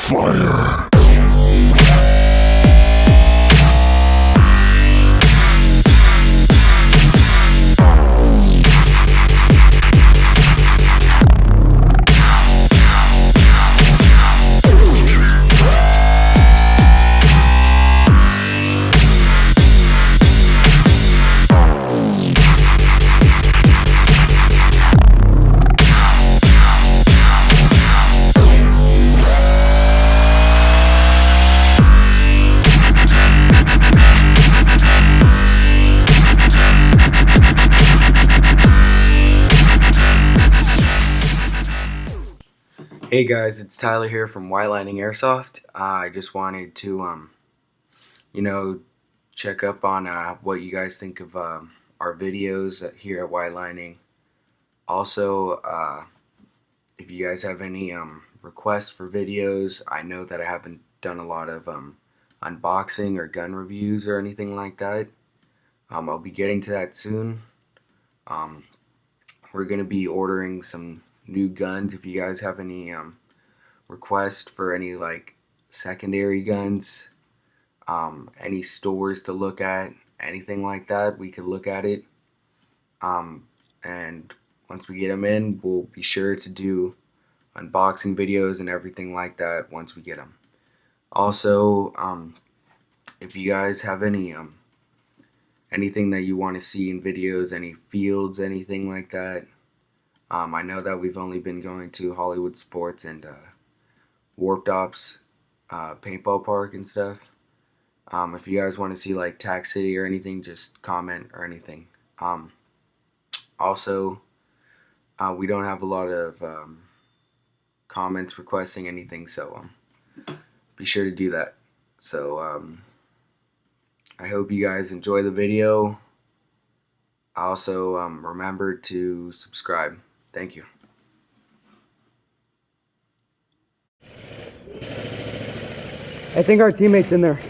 Fire! Hey guys, it's Tyler here from White Lightning Airsoft. I just wanted to, check up on what you guys think of our videos here at White Lightning. Also, if you guys have any requests for videos, I know that I haven't done a lot of unboxing or gun reviews or anything like that. I'll be getting to that soon. We're going to be ordering some new guns. If you guys have any requests for any like secondary guns, any stores to look at, anything like that, we could look at it. And once we get them in, we'll be sure to do unboxing videos and everything like that once we get them. Also, if you guys have any anything that you want to see in videos, any fields, anything like that. I know that we've only been going to Hollywood Sports and Warped Ops paintball park and stuff. If you guys want to see like Tac City or anything, just comment or anything. Also, we don't have a lot of comments requesting anything, so be sure to do that. So I hope you guys enjoy the video. Also, remember to subscribe. Thank you. I think our teammate's in there.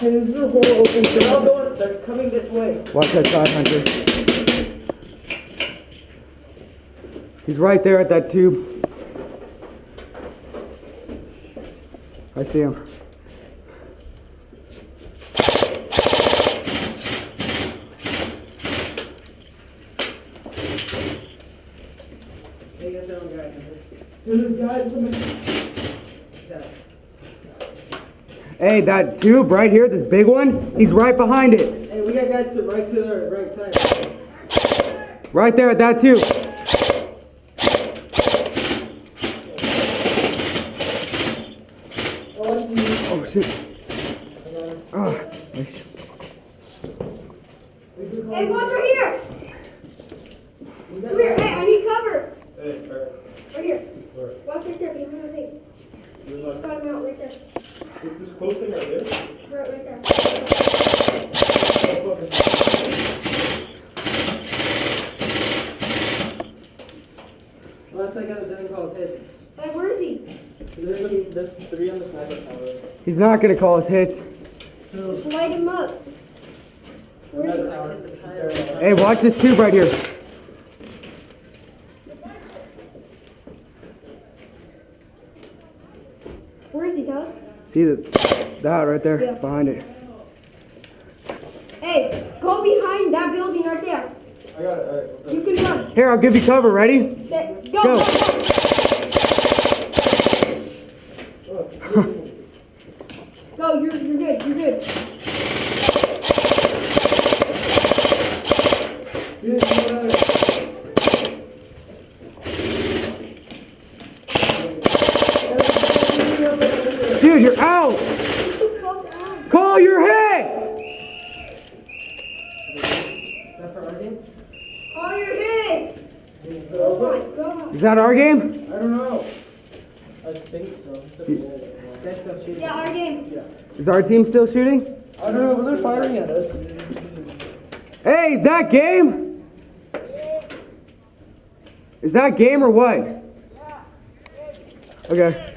This is a whole open field. They're coming this way. Watch that shot, Hunter. He's right there at that tube. I see him. Hey, that tube right here, this big one, he's right behind it. Hey, we got guys to right to the right side. Right there at that tube. Oh shit. Oh, hey, watch right here! Come here, hey, I need cover! Hey, right here. Watch right there, behind the thing. Got him out right there. Is this close thing right there? Right there. Last I got doesn't call his hits. Hey, where is he? There's three on the sniper tower. he's not gonna call his hits. Just light him up. Where is he? Hey, watch this tube right here. Where is he, Todd? See that right there, Yeah. behind it. Hey, go behind that building right there. I got it, alright. You can run. Here, I'll give you cover. Ready? Go, Go. go, go. Go, you're good, you're good. Dude, you're out. Call your head. Call your head. Oh my god. Is that our game? I don't know. I think so. Yeah, our game. Yeah. Is our team still shooting? I don't know, but they're firing at us. Hey, is that game? Is that game or what? Okay.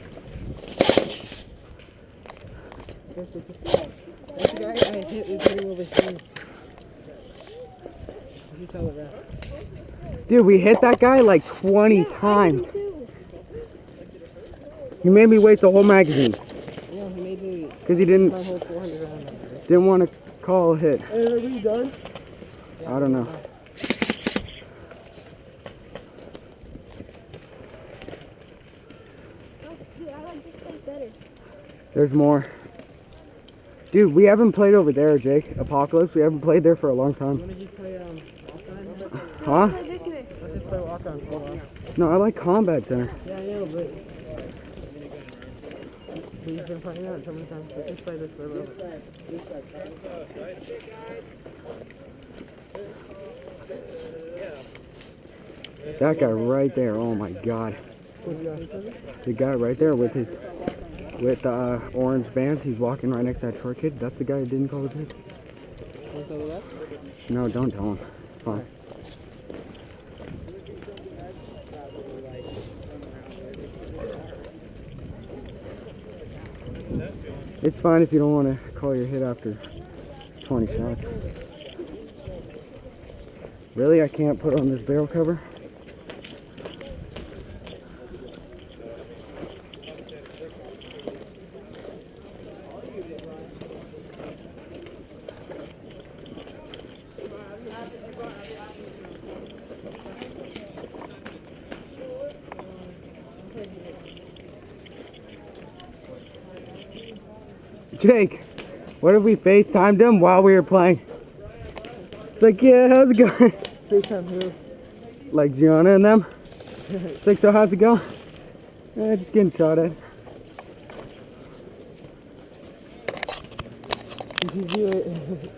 That's the guy I hit is hitting over here. You tell the rest. Dude, we hit that guy like 20 times. He made me waste the whole magazine. Yeah, he made me Because he didn't hold 400 rounds. want to call a hit. Hey, are you done? I don't know. Dude, I like this place better. There's more. Dude, we haven't played over there, Jake. Apocalypse, we haven't played there for a long time. Wanna just play walk-on? Huh? This way. Let's just play walk-on for a while. No, I like Combat Center. Yeah, I know, but we've been playing that so many times. Let's just play this for a little bit. That guy right there, oh my god. The guy right there with his orange bands, he's walking right next to that short kid. That's the guy who didn't call his hit. Wanna tell the rest? No, don't tell him. It's fine. It's fine if you don't want to call your hit after 20 shots. Really? I can't put on this barrel cover? Jake, what if we FaceTimed him while we were playing? It's like, yeah, how's it going? FaceTime who? Like Gianna and them? It's like, so how's it going? Just getting shot at. Did you do it?